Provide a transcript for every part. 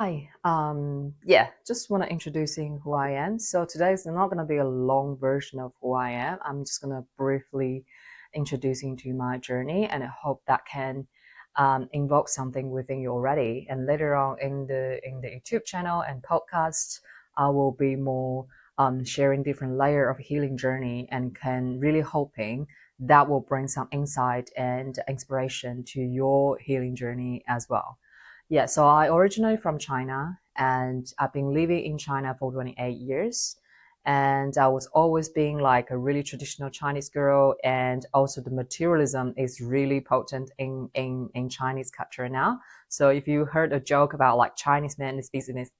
Hi. Yeah, just want to introducing who I am. So today is not going to be a long version of who I am. I'm just going to briefly introducing to my journey, and I hope that can invoke something within you already. And later on in the YouTube channel and podcast, I will be more sharing different layer of healing journey, and can really hoping that will bring some insight and inspiration to your healing journey as well. Yeah, so I originally from China, and I've been living in China for 28 years. And I was always being like a really traditional Chinese girl, and also the materialism is really potent in Chinese culture now. So if you heard a joke about like Chinese man is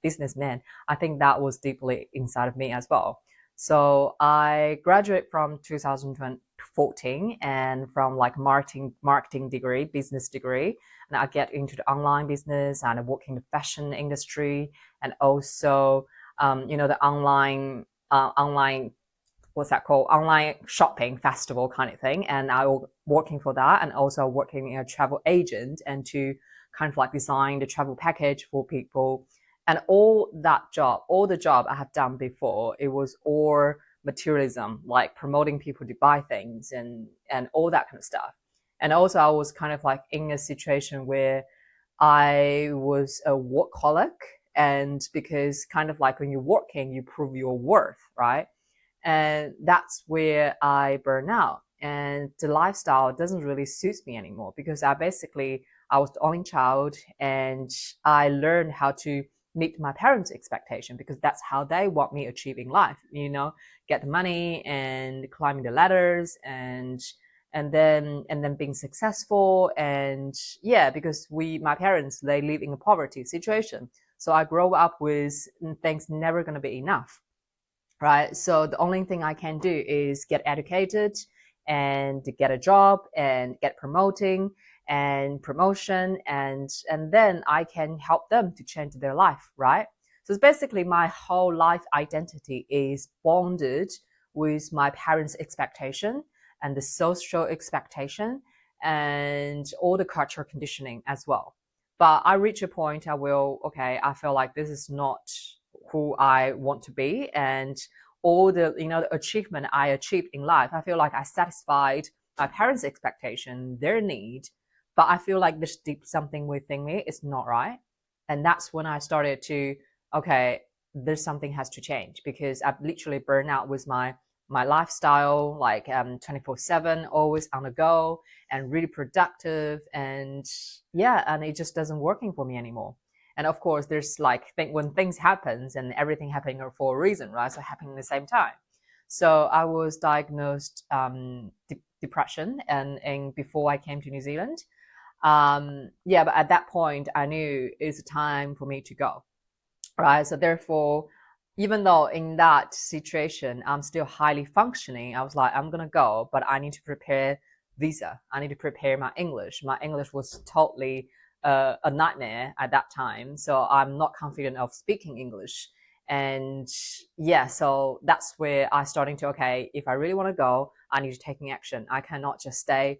businessman, I think that was deeply inside of me as well. So I graduated from 2014, and from like marketing degree, business degree, and I get into the online business, and I work in the fashion industry, and also the online, what's that called, online shopping festival kind of thing. And I was working for that, and also working in a travel agent, and to kind of like design the travel package for people. And all the job I have done before, it was all materialism, like promoting people to buy things, and all that kind of stuff. And also I was kind of like in a situation where I was a workaholic. And because kind of like when you're working, you prove your worth, right? And that's where I burn out. And the lifestyle doesn't really suit me anymore, because I was the only child, and I learned how to meet my parents' expectation, because that's how they want me achieving life, get the money and climbing the ladders, and then being successful. And yeah, because my parents, they live in a poverty situation. So I grow up with things never going to be enough, right? So the only thing I can do is get educated, and get a job, and get promotion, and then I can help them to change their life, right? So it's basically my whole life identity is bonded with my parents' expectation, and the social expectation, and all the cultural conditioning as well. But I reach a point, I feel like this is not who I want to be. And all the achievement I achieved in life, I feel like I satisfied my parents' expectation, their need. But I feel like there's deep something within me is not right. And that's when I started to, okay, there's something has to change, because I've literally burned out with my lifestyle, like 24/7, always on the go, and really productive. And yeah, and it just doesn't working for me anymore. And of course, there's like when things happens, and everything happening for a reason, right? So happening at the same time. So I was diagnosed depression, and before I came to New Zealand. Yeah, but at that point, I knew it's time for me to go, right? So therefore, even though in that situation I'm still highly functioning, I was like, I'm gonna go, but I need to prepare visa. I need to prepare my English. My English was totally a nightmare at that time, so I'm not confident of speaking English. And yeah, so that's where I starting to, okay, if I really want to go, I need to taking action. I cannot just stay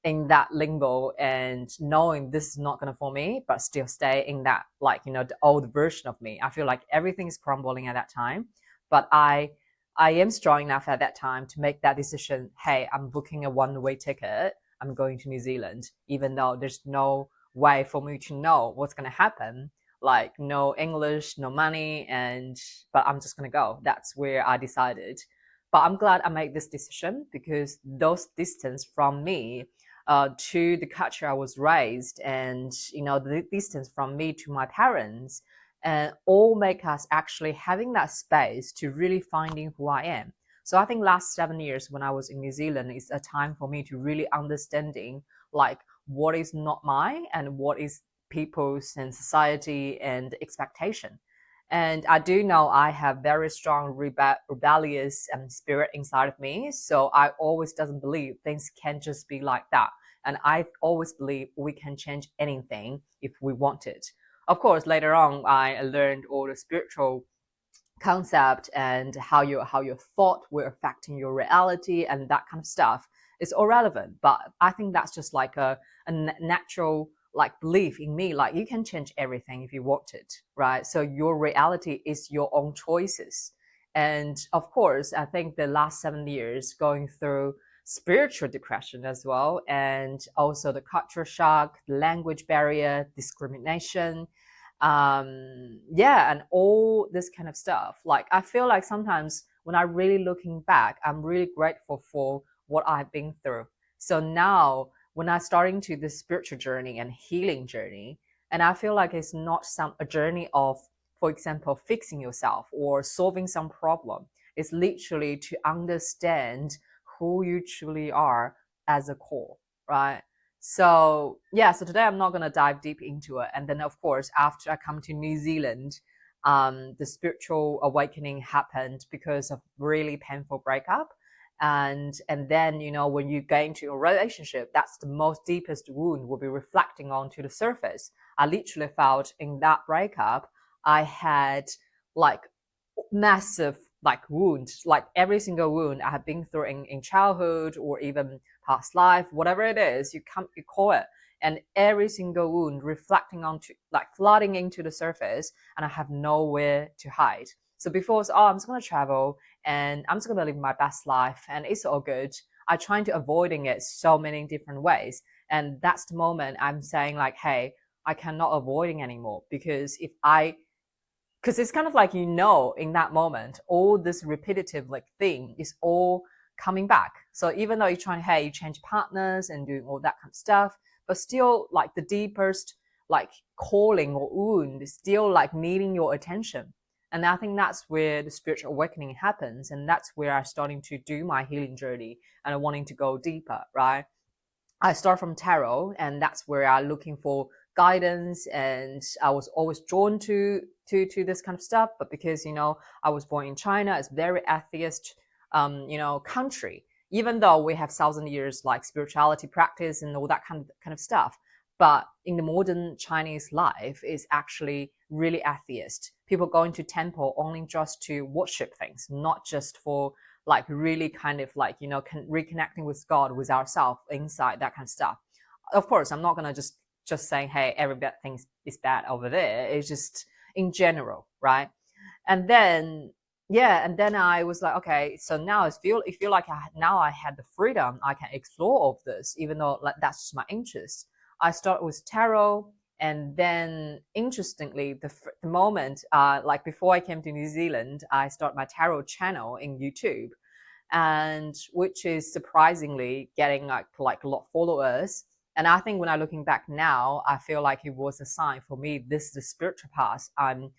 in that limbo, and knowing this is not gonna for me, but still stay in that, like, the old version of me. I feel like everything is crumbling at that time. But I am strong enough at that time to make that decision. Hey, I'm booking a one-way ticket. I'm going to New Zealand, even though there's no way for me to know what's gonna happen. Like no English, no money, and but I'm just gonna go. That's where I decided. But I'm glad I made this decision, because those distance from me to the culture I was raised, and the distance from me to my parents, and all make us actually having that space to really finding who I am. So I think last 7 years when I was in New Zealand is a time for me to really understanding, like, what is not mine, and what is people's and society and expectation. And I do know I have very strong rebellious spirit inside of me. So I always doesn't believe things can just be like that. And I always believe we can change anything if we want it. Of course, later on, I learned all the spiritual concept, and how your thought will affecting your reality, and that kind of stuff is all relevant. But I think that's just like a natural like belief in me, like you can change everything if you want it, right? So your reality is your own choices. And of course, I think the last 7 years going through spiritual depression as well, and also the culture shock, language barrier, discrimination, yeah, and all this kind of stuff. Like I feel like sometimes when I really looking back, I'm really grateful for what I've been through. So now when I starting to this spiritual journey and healing journey, and I feel like it's not a journey of, for example, fixing yourself or solving some problem. It's literally to understand who you truly are as a core, right? So yeah, so today I'm not gonna dive deep into it. And then of course, after I come to New Zealand, the spiritual awakening happened because of really painful breakup. And then, you know, when you get into a relationship, that's the most deepest wound will be reflecting onto the surface. I literally felt in that breakup, I had like massive like wounds, like every single wound I have been through in childhood or even past life, whatever it is, you call it. And every single wound reflecting onto, like flooding into the surface, and I have nowhere to hide. So before it's, oh, I'm just gonna travel and I'm just gonna live my best life and it's all good. I trying to avoiding it so many different ways. And that's the moment I'm saying like, hey, I cannot avoiding anymore, because if I because it's kind of like, you know, in that moment all this repetitive like thing is all coming back. So even though you're trying, hey, you change partners and doing all that kind of stuff, but still like the deepest like calling or wound is still like needing your attention. And I think that's where the spiritual awakening happens, and that's where I'm starting to do my healing journey and I'm wanting to go deeper, right? I start from tarot, and that's where I'm looking for guidance. And I was always drawn to this kind of stuff. But because, you know, I was born in China, it's very atheist, you know, country. Even though we have 1,000 years like spirituality practice and all that kind of stuff, but in the modern Chinese life is actually really atheist. People going to temple only just to worship things, not just for like really kind of like, you know, reconnecting with God, with ourselves inside, that kind of stuff. Of course, I'm not gonna just saying, hey, every bad thing is bad over there. It's just in general, right? And then yeah, and then I was like, okay, so now it feel like now I had the freedom, I can explore all of this, even though like that's just my interest. I start with tarot, and then interestingly, the moment like before I came to New Zealand, I start my tarot channel in YouTube, and which is surprisingly getting like a lot of followers. And I think when I'm looking back now, I feel like it was a sign for me. This is the spiritual path I'm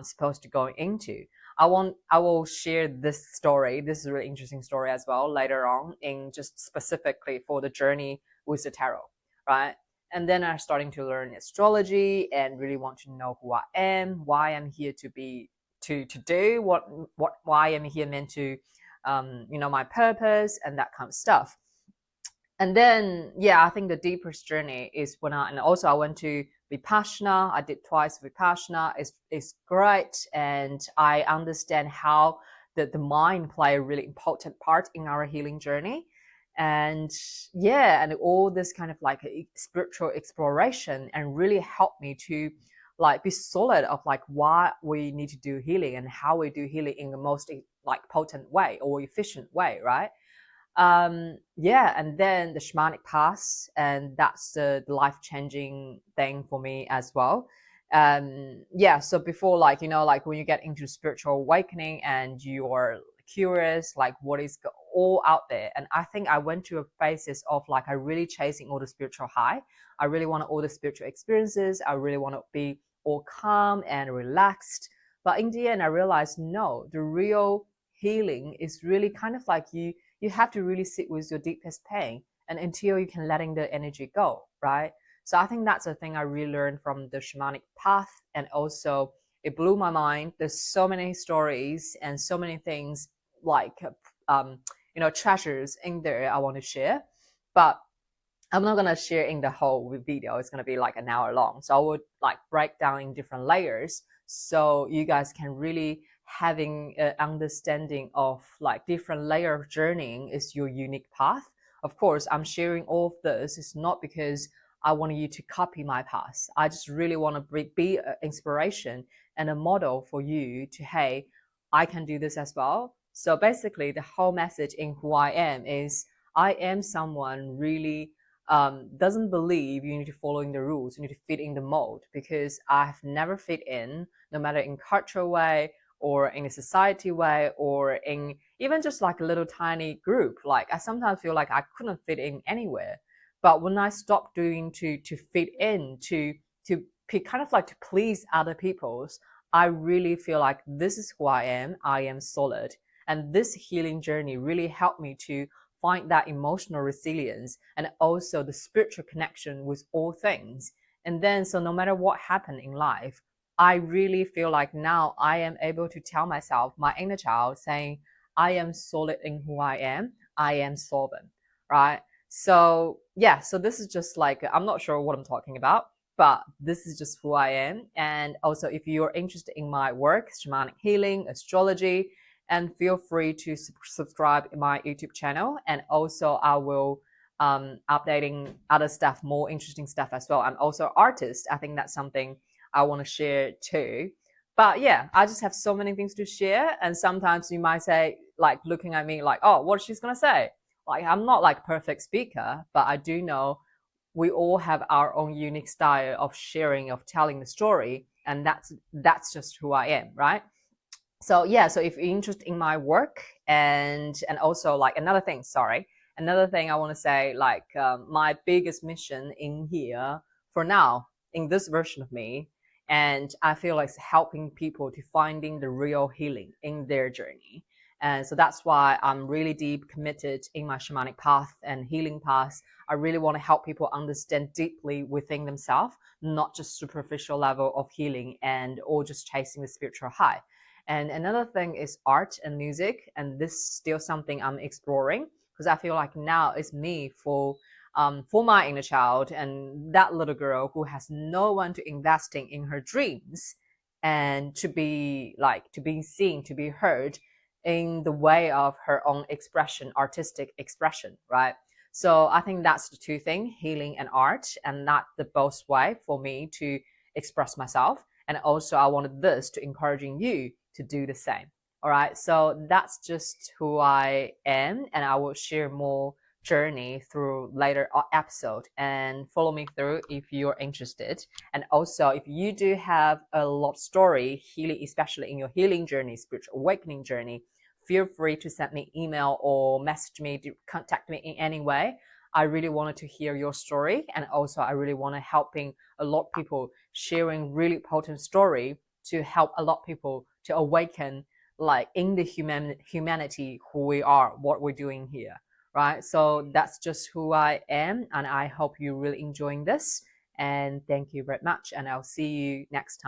supposed to go into. I will share this story. This is a really interesting story as well later on, in just specifically for the journey with the tarot, right? And then I'm starting to learn astrology and really want to know who I am, why I'm here to be, to do why I'm here meant to, you know, my purpose and that kind of stuff. And then yeah, I think the deepest journey is when and also I went to Vipassana. I did twice Vipassana. It's great, and I understand how the mind play a really important part in our healing journey. And yeah, and all this kind of like spiritual exploration and really helped me to like be solid of like why we need to do healing and how we do healing in the most like potent way or efficient way, right? Yeah, and then the shamanic path, and that's the life-changing thing for me as well. Yeah, so before, like, you know, like when you get into spiritual awakening and you're curious like what is all out there, and I think I went to a phases of like I really chasing all the spiritual high. I really want all the spiritual experiences. I really want to be all calm and relaxed. But in the end I realized no, the real healing is really kind of like you have to really sit with your deepest pain, and until you can letting the energy go, right? So I think that's a thing I really learned from the shamanic path. And also it blew my mind. There's so many stories and so many things like you know, treasures in there I want to share, but I'm not gonna share in the whole video. It's gonna be like an hour long. So I would like break down in different layers so you guys can really having an understanding of like different layer of journeying is your unique path. Of course, I'm sharing all of this. It's not because I want you to copy my path. I just really want to be an inspiration and a model for you to, hey, I can do this as well. So basically, the whole message in who I am is I am someone really doesn't believe you need to follow in the rules, you need to fit in the mold, because I've never fit in, no matter in cultural way or in a society way or in even just like a little tiny group. Like I sometimes feel like I couldn't fit in anywhere. But when I stopped doing to fit in, to kind of like to please other people's, I really feel like this is who I am solid. And this healing journey really helped me to find that emotional resilience and also the spiritual connection with all things. And then, so no matter what happened in life, I really feel like now I am able to tell myself, my inner child, saying, I am solid in who I am solvent, right? So, yeah, so this is just like, I'm not sure what I'm talking about, but this is just who I am. And also, if you're interested in my work, shamanic healing, astrology, and feel free to subscribe to my YouTube channel. And also, I will updating other stuff, more interesting stuff as well. I'm also an artist. I think that's something I want to share too. But yeah, I just have so many things to share. And sometimes you might say, like, looking at me like, oh, what's she's going to say? Like, I'm not like perfect speaker, but I do know we all have our own unique style of sharing, of telling the story. And that's just who I am, right? So yeah, so if you're interested in my work, and also like another thing I want to say, like my biggest mission in here for now in this version of me, and I feel like it's helping people to finding the real healing in their journey. And so that's why I'm really deep committed in my shamanic path and healing path. I really want to help people understand deeply within themselves, not just superficial level of healing and or just chasing the spiritual high. And another thing is art and music, and this is still something I'm exploring, because I feel like now it's me for my inner child and that little girl who has no one to investing in her dreams, and to be like to be seen, to be heard in the way of her own expression, artistic expression, right? So I think that's the two things, healing and art, and not the both way for me to express myself. And also I wanted this to encouraging you to do the same. All right, so that's just who I am, and I will share more journey through later episode, and follow me through if you're interested. And also, if you do have a lot of story healing, especially in your healing journey, spiritual awakening journey, feel free to send me email or message me, to contact me in any way. I really wanted to hear your story, and also I really want to helping a lot of people sharing really potent story to help a lot of people to awaken, like in the humanity, who we are, what we're doing here, right? So that's just who I am, and I hope you're really enjoying this. And thank you very much, and I'll see you next time.